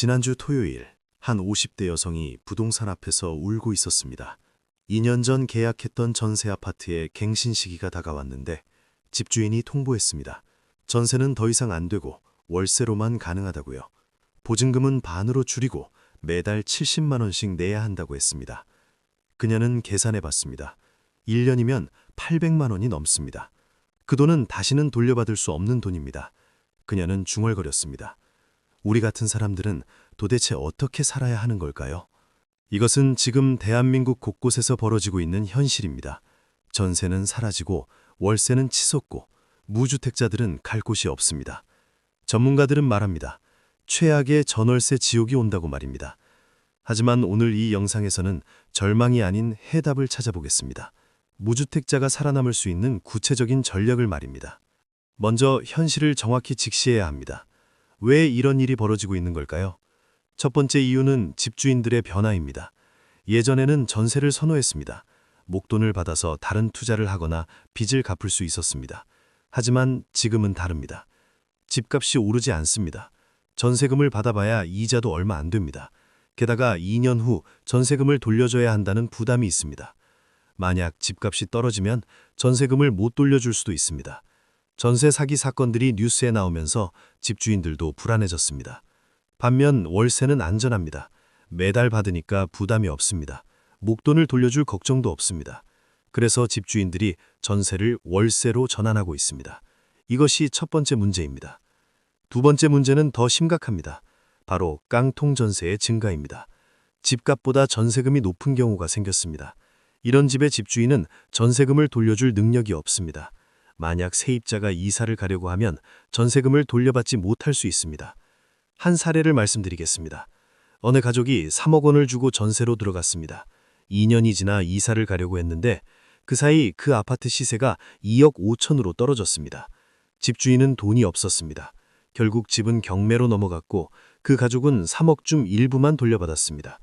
지난주 토요일, 한 50대 여성이 부동산 앞에서 울고 있었습니다. 2년 전 계약했던 전세 아파트의 갱신 시기가 다가왔는데 집주인이 통보했습니다. 전세는 더 이상 안 되고 월세로만 가능하다고요. 보증금은 반으로 줄이고 매달 70만 원씩 내야 한다고 했습니다. 그녀는 계산해 봤습니다. 1년이면 800만 원이 넘습니다. 그 돈은 다시는 돌려받을 수 없는 돈입니다. 그녀는 중얼거렸습니다. 우리 같은 사람들은 도대체 어떻게 살아야 하는 걸까요? 이것은 지금 대한민국 곳곳에서 벌어지고 있는 현실입니다. 전세는 사라지고 월세는 치솟고 무주택자들은 갈 곳이 없습니다. 전문가들은 말합니다. 최악의 전월세 지옥이 온다고 말입니다. 하지만 오늘 이 영상에서는 절망이 아닌 해답을 찾아보겠습니다. 무주택자가 살아남을 수 있는 구체적인 전략을 말입니다. 먼저 현실을 정확히 직시해야 합니다. 왜 이런 일이 벌어지고 있는 걸까요? 첫 번째 이유는 집주인들의 변화입니다. 예전에는 전세를 선호했습니다. 목돈을 받아서 다른 투자를 하거나 빚을 갚을 수 있었습니다. 하지만 지금은 다릅니다. 집값이 오르지 않습니다. 전세금을 받아봐야 이자도 얼마 안 됩니다. 게다가 2년 후 전세금을 돌려줘야 한다는 부담이 있습니다. 만약 집값이 떨어지면 전세금을 못 돌려줄 수도 있습니다. 전세 사기 사건들이 뉴스에 나오면서 집주인들도 불안해졌습니다. 반면 월세는 안전합니다. 매달 받으니까 부담이 없습니다. 목돈을 돌려줄 걱정도 없습니다. 그래서 집주인들이 전세를 월세로 전환하고 있습니다. 이것이 첫 번째 문제입니다. 두 번째 문제는 더 심각합니다. 바로 깡통 전세의 증가입니다. 집값보다 전세금이 높은 경우가 생겼습니다. 이런 집의 집주인은 전세금을 돌려줄 능력이 없습니다. 만약 세입자가 이사를 가려고 하면 전세금을 돌려받지 못할 수 있습니다. 한 사례를 말씀드리겠습니다. 어느 가족이 3억 원을 주고 전세로 들어갔습니다. 2년이 지나 이사를 가려고 했는데 그 사이 그 아파트 시세가 2억 5천으로 떨어졌습니다. 집주인은 돈이 없었습니다. 결국 집은 경매로 넘어갔고 그 가족은 3억 중 일부만 돌려받았습니다.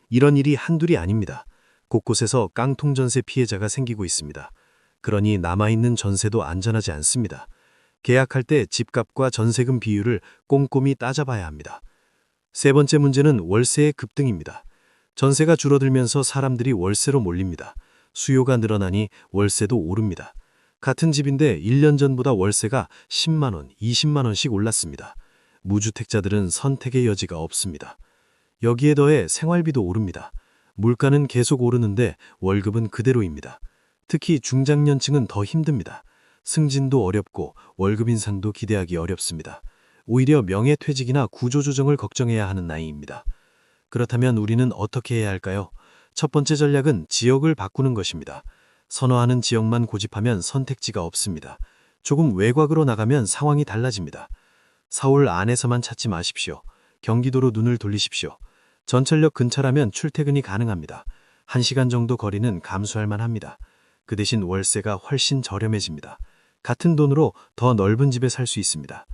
이런 일이 한둘이 아닙니다. 곳곳에서 깡통 전세 피해자가 생기고 있습니다. 그러니 남아있는 전세도 안전하지 않습니다. 계약할 때 집값과 전세금 비율을 꼼꼼히 따져봐야 합니다. 세 번째 문제는 월세의 급등입니다. 전세가 줄어들면서 사람들이 월세로 몰립니다. 수요가 늘어나니 월세도 오릅니다. 같은 집인데 1년 전보다 월세가 10만 원, 20만 원씩 올랐습니다. 무주택자들은 선택의 여지가 없습니다. 여기에 더해 생활비도 오릅니다. 물가는 계속 오르는데 월급은 그대로입니다. 특히 중장년층은 더 힘듭니다. 승진도 어렵고 월급 인상도 기대하기 어렵습니다. 오히려 명예퇴직이나 구조조정을 걱정해야 하는 나이입니다. 그렇다면 우리는 어떻게 해야 할까요? 첫 번째 전략은 지역을 바꾸는 것입니다. 선호하는 지역만 고집하면 선택지가 없습니다. 조금 외곽으로 나가면 상황이 달라집니다. 서울 안에서만 찾지 마십시오. 경기도로 눈을 돌리십시오. 전철역 근처라면 출퇴근이 가능합니다. 1시간 정도 거리는 감수할 만합니다. 그 대신 월세가 훨씬 저렴해집니다. 같은 돈으로 더 넓은 집에 살 수 있습니다.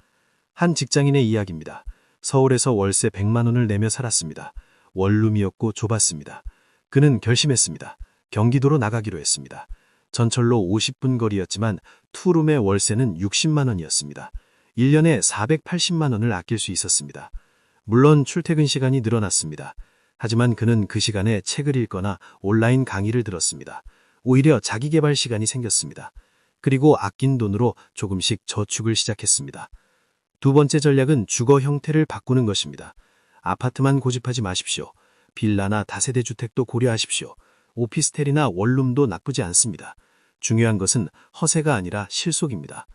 한 직장인의 이야기입니다. 서울에서 월세 100만 원을 내며 살았습니다. 원룸이었고 좁았습니다. 그는 결심했습니다. 경기도로 나가기로 했습니다. 전철로 50분 거리였지만 투룸의 월세는 60만 원이었습니다. 1년에 480만 원을 아낄 수 있었습니다. 물론 출퇴근 시간이 늘어났습니다. 하지만 그는 그 시간에 책을 읽거나 온라인 강의를 들었습니다. 오히려 자기계발 시간이 생겼습니다. 그리고 아낀 돈으로 조금씩 저축을 시작했습니다. 두 번째 전략은 주거 형태를 바꾸는 것입니다. 아파트만 고집하지 마십시오. 빌라나 다세대 주택도 고려하십시오. 오피스텔이나 원룸도 나쁘지 않습니다. 중요한 것은 허세가 아니라 실속입니다.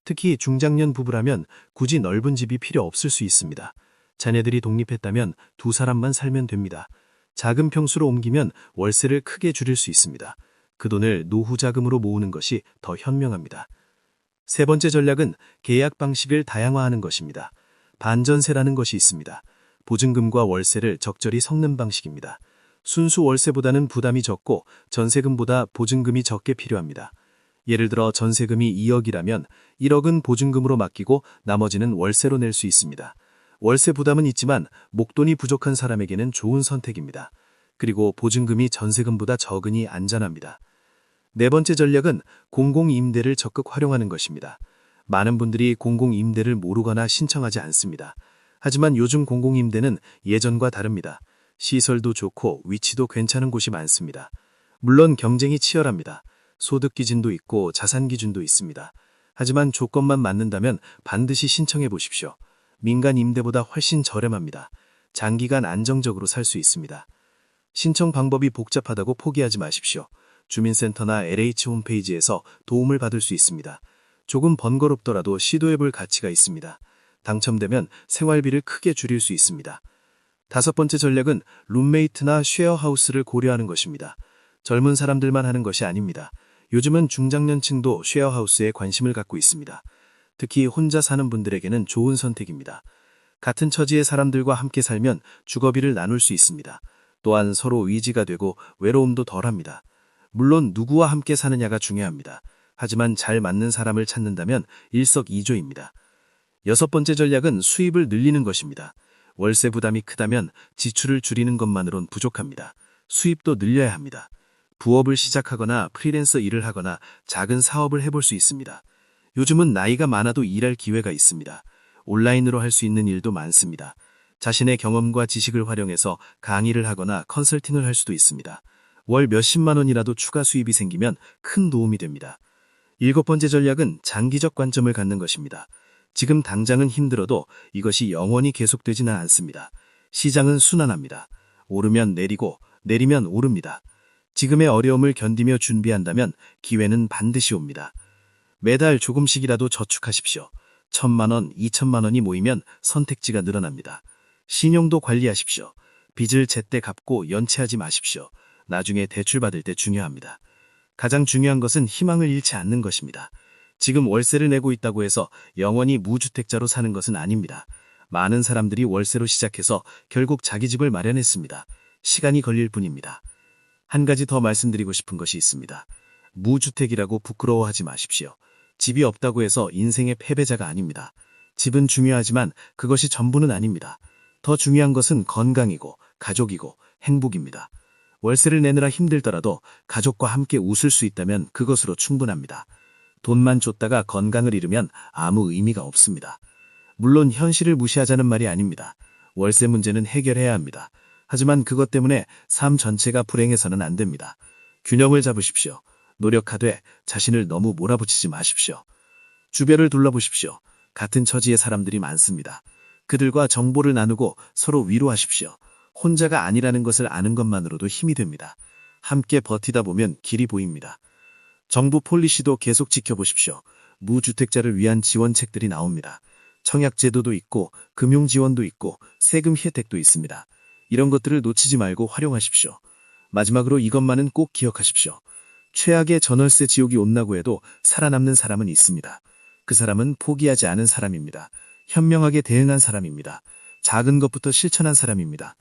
특히 중장년 부부라면 굳이 넓은 집이 필요 없을 수 있습니다. 자녀들이 독립했다면 두 사람만 살면 됩니다. 작은 평수로 옮기면 월세를 크게 줄일 수 있습니다. 그 돈을 노후 자금으로 모으는 것이 더 현명합니다. 세 번째 전략은 계약 방식을 다양화하는 것입니다. 반전세라는 것이 있습니다. 보증금과 월세를 적절히 섞는 방식입니다. 순수 월세보다는 부담이 적고 전세금보다 보증금이 적게 필요합니다. 예를 들어 전세금이 2억이라면 1억은 보증금으로 맡기고 나머지는 월세로 낼 수 있습니다. 월세 부담은 있지만 목돈이 부족한 사람에게는 좋은 선택입니다. 그리고 보증금이 전세금보다 적으니 안전합니다. 네 번째 전략은 공공임대를 적극 활용하는 것입니다. 많은 분들이 공공임대를 모르거나 신청하지 않습니다. 하지만 요즘 공공임대는 예전과 다릅니다. 시설도 좋고 위치도 괜찮은 곳이 많습니다. 물론 경쟁이 치열합니다. 소득 기준도 있고 자산 기준도 있습니다. 하지만 조건만 맞는다면 반드시 신청해 보십시오. 민간 임대보다 훨씬 저렴합니다. 장기간 안정적으로 살 수 있습니다. 신청 방법이 복잡하다고 포기하지 마십시오. 주민센터나 LH 홈페이지에서 도움을 받을 수 있습니다. 조금 번거롭더라도 시도해볼 가치가 있습니다. 당첨되면 생활비를 크게 줄일 수 있습니다. 다섯 번째 전략은 룸메이트나 쉐어하우스를 고려하는 것입니다. 젊은 사람들만 하는 것이 아닙니다. 요즘은 중장년층도 쉐어하우스에 관심을 갖고 있습니다. 특히 혼자 사는 분들에게는 좋은 선택입니다. 같은 처지의 사람들과 함께 살면 주거비를 나눌 수 있습니다. 또한 서로 의지가 되고 외로움도 덜합니다. 물론 누구와 함께 사느냐가 중요합니다. 하지만 잘 맞는 사람을 찾는다면 일석이조입니다. 여섯 번째 전략은 수입을 늘리는 것입니다. 월세 부담이 크다면 지출을 줄이는 것만으론 부족합니다. 수입도 늘려야 합니다. 부업을 시작하거나 프리랜서 일을 하거나 작은 사업을 해볼 수 있습니다. 요즘은 나이가 많아도 일할 기회가 있습니다. 온라인으로 할 수 있는 일도 많습니다. 자신의 경험과 지식을 활용해서 강의를 하거나 컨설팅을 할 수도 있습니다. 월 몇십만 원이라도 추가 수입이 생기면 큰 도움이 됩니다. 일곱 번째 전략은 장기적 관점을 갖는 것입니다. 지금 당장은 힘들어도 이것이 영원히 계속되지는 않습니다. 시장은 순환합니다. 오르면 내리고 내리면 오릅니다. 지금의 어려움을 견디며 준비한다면 기회는 반드시 옵니다. 매달 조금씩이라도 저축하십시오. 1,000만 원, 2,000만 원이 모이면 선택지가 늘어납니다. 신용도 관리하십시오. 빚을 제때 갚고 연체하지 마십시오. 나중에 대출받을 때 중요합니다. 가장 중요한 것은 희망을 잃지 않는 것입니다. 지금 월세를 내고 있다고 해서 영원히 무주택자로 사는 것은 아닙니다. 많은 사람들이 월세로 시작해서 결국 자기 집을 마련했습니다. 시간이 걸릴 뿐입니다. 한 가지 더 말씀드리고 싶은 것이 있습니다. 무주택이라고 부끄러워하지 마십시오. 집이 없다고 해서 인생의 패배자가 아닙니다. 집은 중요하지만 그것이 전부는 아닙니다. 더 중요한 것은 건강이고 가족이고 행복입니다. 월세를 내느라 힘들더라도 가족과 함께 웃을 수 있다면 그것으로 충분합니다. 돈만 줬다가 건강을 잃으면 아무 의미가 없습니다. 물론 현실을 무시하자는 말이 아닙니다. 월세 문제는 해결해야 합니다. 하지만 그것 때문에 삶 전체가 불행해서는 안 됩니다. 균형을 잡으십시오. 노력하되 자신을 너무 몰아붙이지 마십시오. 주변을 둘러보십시오. 같은 처지의 사람들이 많습니다. 그들과 정보를 나누고 서로 위로하십시오. 혼자가 아니라는 것을 아는 것만으로도 힘이 됩니다. 함께 버티다 보면 길이 보입니다. 정부 폴리시도 계속 지켜보십시오. 무주택자를 위한 지원책들이 나옵니다. 청약제도도 있고 금융지원도 있고 세금 혜택도 있습니다. 이런 것들을 놓치지 말고 활용하십시오. 마지막으로 이것만은 꼭 기억하십시오. 최악의 전월세 지옥이 온다고 해도 살아남는 사람은 있습니다. 그 사람은 포기하지 않은 사람입니다. 현명하게 대응한 사람입니다. 작은 것부터 실천한 사람입니다.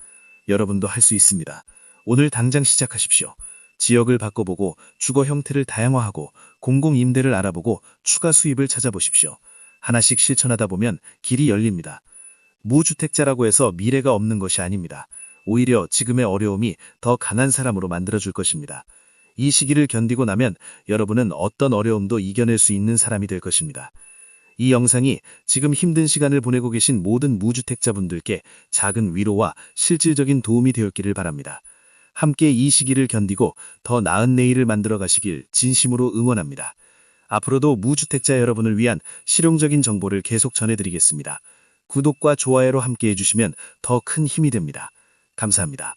여러분도 할 수 있습니다. 오늘 당장 시작하십시오. 지역을 바꿔보고 주거 형태를 다양화하고 공공임대를 알아보고 추가 수입을 찾아보십시오. 하나씩 실천하다 보면 길이 열립니다. 무주택자라고 해서 미래가 없는 것이 아닙니다. 오히려 지금의 어려움이 더 강한 사람으로 만들어줄 것입니다. 이 시기를 견디고 나면 여러분은 어떤 어려움도 이겨낼 수 있는 사람이 될 것입니다. 이 영상이 지금 힘든 시간을 보내고 계신 모든 무주택자분들께 작은 위로와 실질적인 도움이 되었기를 바랍니다. 함께 이 시기를 견디고 더 나은 내일을 만들어 가시길 진심으로 응원합니다. 앞으로도 무주택자 여러분을 위한 실용적인 정보를 계속 전해드리겠습니다. 구독과 좋아요로 함께 해주시면 더 큰 힘이 됩니다. 감사합니다.